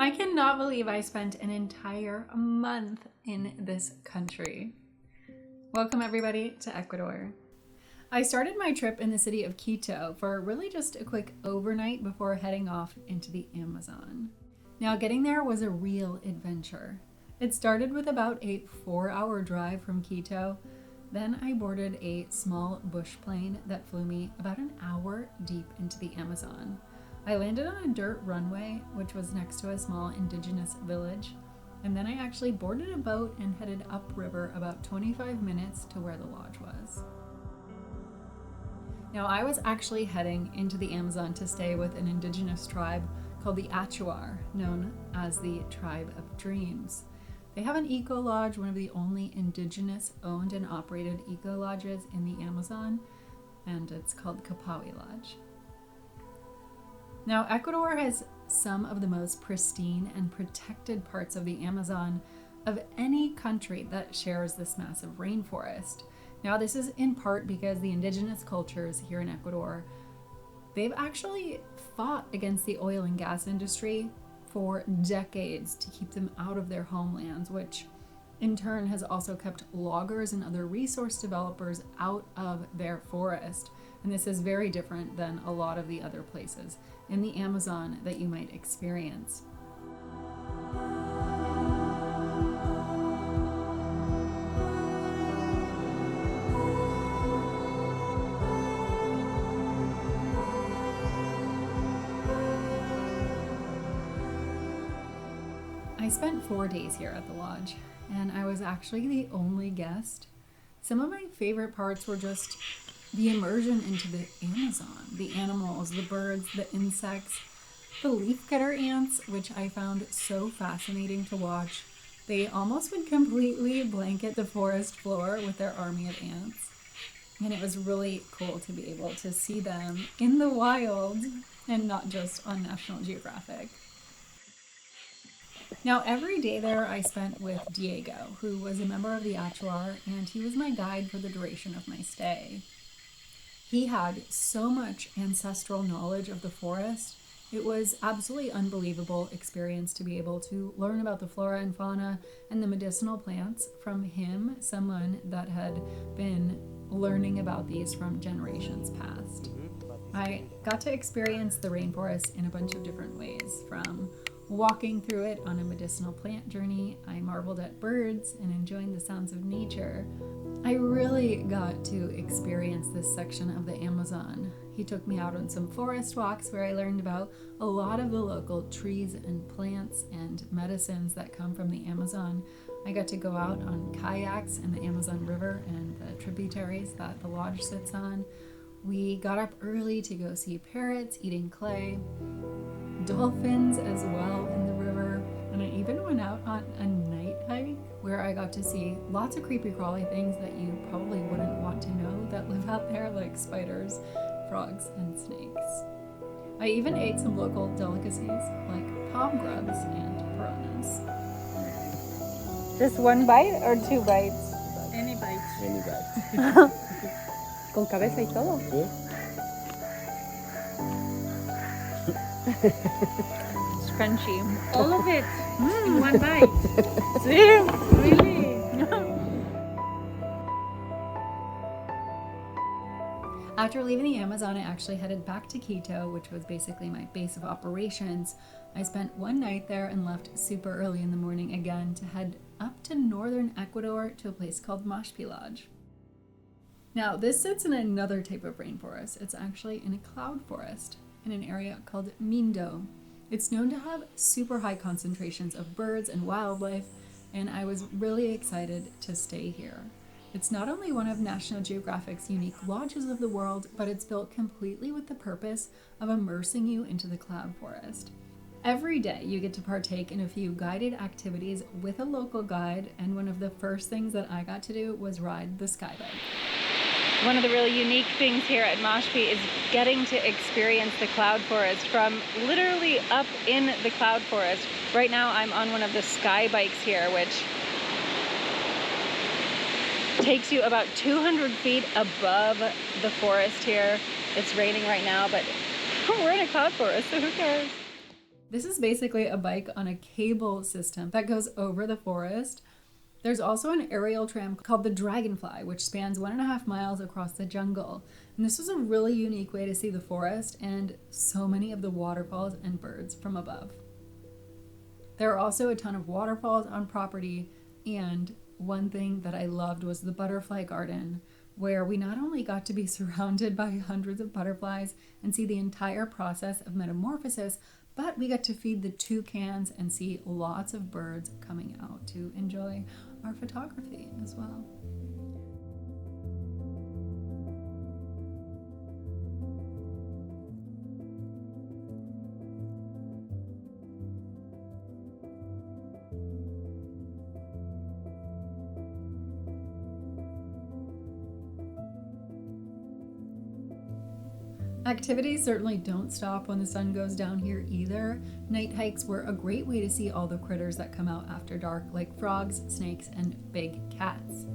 I cannot believe I spent an entire month in this country. Welcome everybody to Ecuador. I started my trip in the city of Quito for really just a quick overnight before heading off into the Amazon. Now getting there was a real adventure. It started with about a 4-hour drive from Quito. Then I boarded a small bush plane that flew me about an hour deep into the Amazon. I landed on a dirt runway, which was next to a small indigenous village, and then I actually boarded a boat and headed upriver about 25 minutes to where the lodge was. Now, I was actually heading into the Amazon to stay with an indigenous tribe called the Achuar, known as the Tribe of Dreams. They have an eco lodge, one of the only indigenous owned and operated eco lodges in the Amazon, and it's called Kapawi Lodge. Now, Ecuador has some of the most pristine and protected parts of the Amazon of any country that shares this massive rainforest. Now, this is in part because the indigenous cultures here in Ecuador, they've actually fought against the oil and gas industry for decades to keep them out of their homelands, which in turn has also kept loggers and other resource developers out of their forest. And this is very different than a lot of the other places in the Amazon that you might experience. I spent 4 days here at the lodge, and I was actually the only guest. Some of my favorite parts were just the immersion into the Amazon, the animals, the birds, the insects, the leafcutter ants, which I found so fascinating to watch. They almost would completely blanket the forest floor with their army of ants. And it was really cool to be able to see them in the wild and not just on National Geographic. Now, every day there I spent with Diego, who was a member of the Achuar, and he was my guide for the duration of my stay. He had so much ancestral knowledge of the forest. It was absolutely unbelievable experience to be able to learn about the flora and fauna and the medicinal plants from him, someone that had been learning about these from generations past. I got to experience the rainforest in a bunch of different ways, from walking through it on a medicinal plant journey. I marveled at birds and enjoying the sounds of nature. I really got to experience this section of the Amazon. He took me out on some forest walks where I learned about a lot of the local trees and plants and medicines that come from the Amazon. I got to go out on kayaks in the Amazon River and the tributaries that the lodge sits on. We got up early to go see parrots eating clay, dolphins as well in the river, and I even went out on a night hike where I got to see lots of creepy crawly things that you probably wouldn't want to know that live out there, like spiders, frogs, and snakes. I even ate some local delicacies like palm grubs and piranhas. Just one bite or 2 bites? Any bite. Any bite. Con cabeza y todo. Sí. It's crunchy. All of it in one bite. Sí. Really? After leaving the Amazon, I actually headed back to Quito, which was basically my base of operations. I spent one night there and left super early in the morning again to head up to northern Ecuador to a place called Mashpi Lodge. Now, this sits in another type of rainforest. It's actually in a cloud forest in an area called Mindo. It's known to have super high concentrations of birds and wildlife, and I was really excited to stay here. It's not only one of National Geographic's unique lodges of the world, but it's built completely with the purpose of immersing you into the cloud forest. Every day you get to partake in a few guided activities with a local guide, and one of the first things that I got to do was ride the skybike. One of the really unique things here at Mashpi is getting to experience the cloud forest from literally up in the cloud forest. Right now I'm on one of the sky bikes here, which takes you about 200 feet above the forest here. It's raining right now, but we're in a cloud forest, so who cares? This is basically a bike on a cable system that goes over the forest. There's also an aerial tram called the Dragonfly, which spans 1.5 miles across the jungle. And this was a really unique way to see the forest and so many of the waterfalls and birds from above. There are also a ton of waterfalls on property, and one thing that I loved was the butterfly garden, where we not only got to be surrounded by hundreds of butterflies and see the entire process of metamorphosis, but we got to feed the toucans and see lots of birds coming out to enjoy our photography as well. Activities certainly don't stop when the sun goes down here either. Night hikes were a great way to see all the critters that come out after dark, like frogs, snakes, and big cats.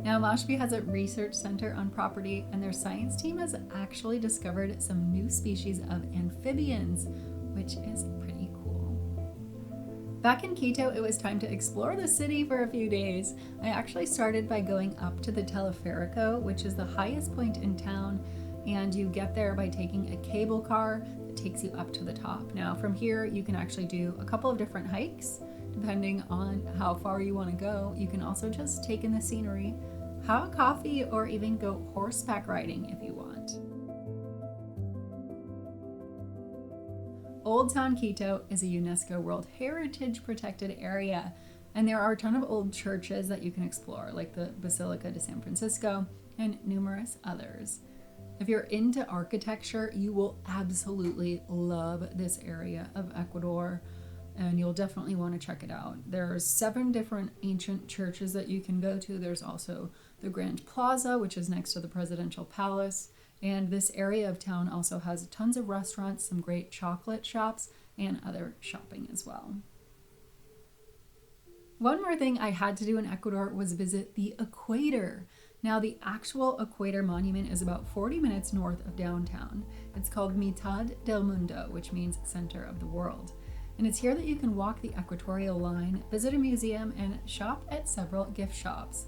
Now, Mashpi has a research center on property, and their science team has actually discovered some new species of amphibians, which is pretty cool. Back in Quito, it was time to explore the city for a few days. I actually started by going up to the Teleférico, which is the highest point in town, and you get there by taking a cable car that takes you up to the top. Now, from here, you can actually do a couple of different hikes, depending on how far you want to go. You can also just take in the scenery, have a coffee, or even go horseback riding if you want. Old Town Quito is a UNESCO World Heritage Protected Area, and there are a ton of old churches that you can explore, like the Basilica de San Francisco and numerous others. If you're into architecture, you will absolutely love this area of Ecuador, and you'll definitely want to check it out. There's 7 different ancient churches that you can go to. There's also the Grand Plaza, which is next to the Presidential Palace, and this area of town also has tons of restaurants, some great chocolate shops, and other shopping as well. One more thing I had to do in Ecuador was visit the equator. Now, the actual equator monument is about 40 minutes north of downtown. It's called Mitad del Mundo, which means center of the world. And it's here that you can walk the equatorial line, visit a museum, and shop at several gift shops.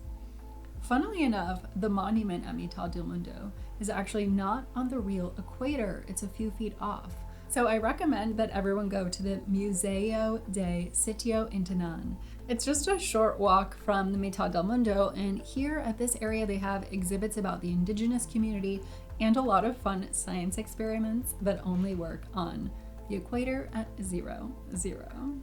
Funnily enough, the monument at Mitad del Mundo is actually not on the real equator. It's a few feet off. So I recommend that everyone go to the Museo de Sitio Intinan. It's just a short walk from the Mitad del Mundo, and here at this area they have exhibits about the indigenous community and a lot of fun science experiments that only work on the equator at 0, 0.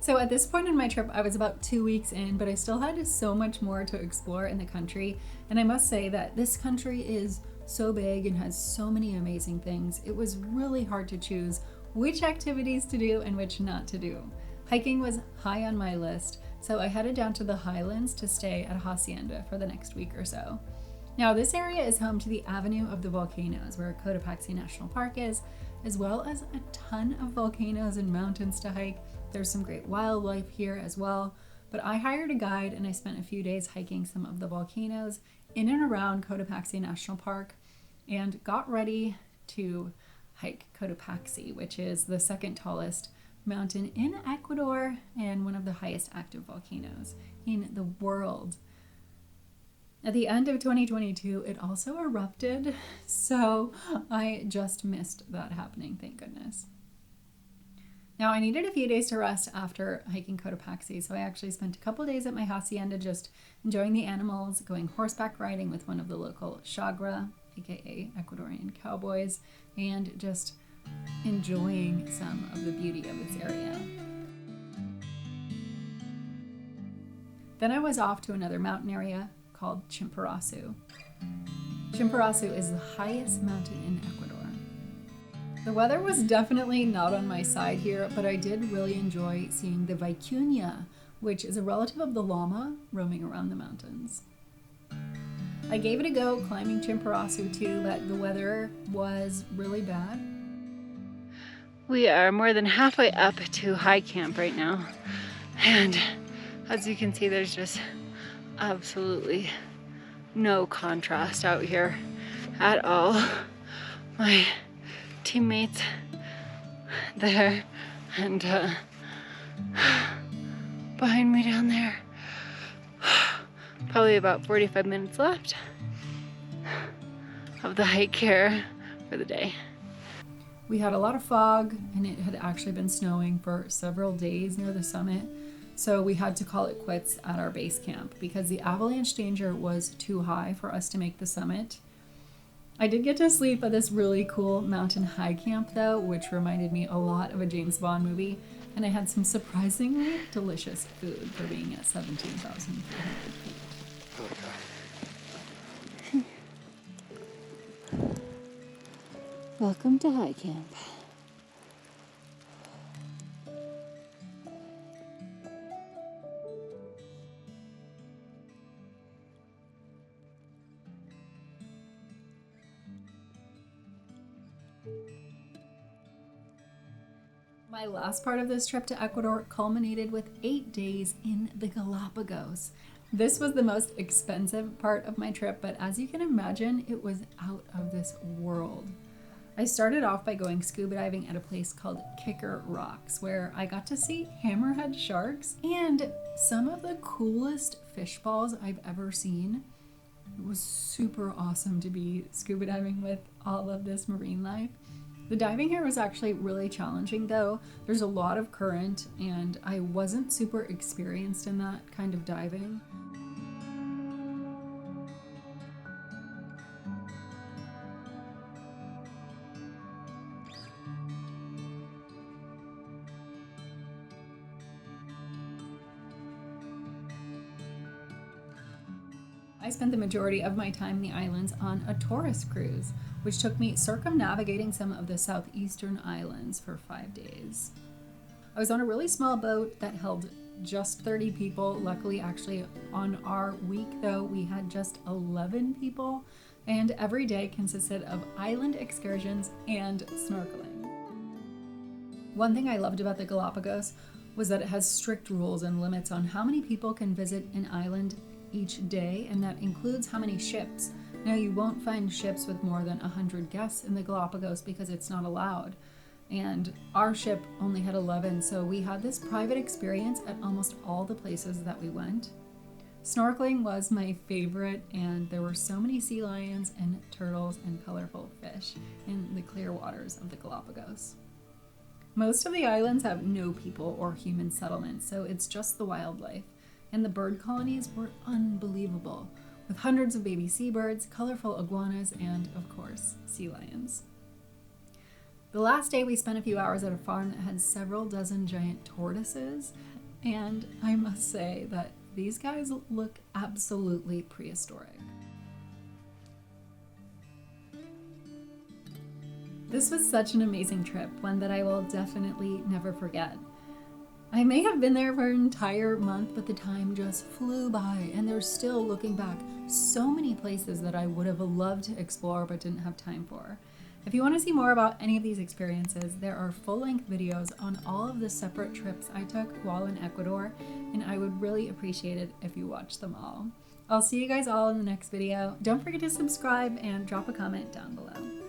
So at this point in my trip, I was about 2 weeks in, but I still had so much more to explore in the country, and I must say that this country is so big and has so many amazing things. It was really hard to choose which activities to do and which not to do. Hiking was high on my list, so I headed down to the highlands to stay at a hacienda for the next week or so. Now, this area is home to the Avenue of the Volcanoes, where Cotopaxi National Park is, as well as a ton of volcanoes and mountains to hike. There's some great wildlife here as well, but I hired a guide and I spent a few days hiking some of the volcanoes in and around Cotopaxi National Park and got ready to hike Cotopaxi, which is the second tallest mountain in Ecuador and one of the highest active volcanoes in the world. At the end of 2022, it also erupted, so I just missed that happening, thank goodness. Now, I needed a few days to rest after hiking Cotopaxi, so I actually spent a couple days at my hacienda just enjoying the animals, going horseback riding with one of the local Chagra, aka Ecuadorian cowboys, and just enjoying some of the beauty of this area. Then I was off to another mountain area called Chimborazo. Chimborazo is the highest mountain in Ecuador. The weather was definitely not on my side here, but I did really enjoy seeing the vicuña, which is a relative of the llama roaming around the mountains. I gave it a go climbing Chimborazo too, but the weather was really bad. We are more than halfway up to high camp right now, and as you can see, there's just absolutely no contrast out here at all. My teammates there And behind me down there, probably about 45 minutes left of the hike here for the day. We had a lot of fog, and it had actually been snowing for several days near the summit, so we had to call it quits at our base camp because the avalanche danger was too high for us to make the summit. I did get to sleep at this really cool mountain high camp though, which reminded me a lot of a James Bond movie, and I had some surprisingly delicious food for being at 17,300 feet. Welcome to high camp. My last part of this trip to Ecuador culminated with 8 days in the Galapagos. This was the most expensive part of my trip, but as you can imagine, it was out of this world. I started off by going scuba diving at a place called Kicker Rocks, where I got to see hammerhead sharks and some of the coolest fish balls I've ever seen. It was super awesome to be scuba diving with all of this marine life. The diving here was actually really challenging though. There's a lot of current and I wasn't super experienced in that kind of diving. I spent the majority of my time in the islands on a tourist cruise, which took me circumnavigating some of the southeastern islands for 5 days. I was on a really small boat that held just 30 people. Luckily, actually, on our week though, we had just 11 people, and every day consisted of island excursions and snorkeling. One thing I loved about the Galapagos was that it has strict rules and limits on how many people can visit an island each day, and that includes how many ships. Now, you won't find ships with more than 100 guests in the Galapagos because it's not allowed. And our ship only had 11, so we had this private experience at almost all the places that we went. Snorkeling was my favorite, and there were so many sea lions and turtles and colorful fish in the clear waters of the Galapagos. Most of the islands have no people or human settlements, so it's just the wildlife. And the bird colonies were unbelievable, with hundreds of baby seabirds, colorful iguanas, and, of course, sea lions. The last day we spent a few hours at a farm that had several dozen giant tortoises, and I must say that these guys look absolutely prehistoric. This was such an amazing trip, one that I will definitely never forget. I may have been there for an entire month, but the time just flew by, and there's still, looking back, so many places that I would have loved to explore but didn't have time for. If you want to see more about any of these experiences, there are full-length videos on all of the separate trips I took while in Ecuador, and I would really appreciate it if you watch them all. I'll see you guys all in the next video. Don't forget to subscribe and drop a comment down below.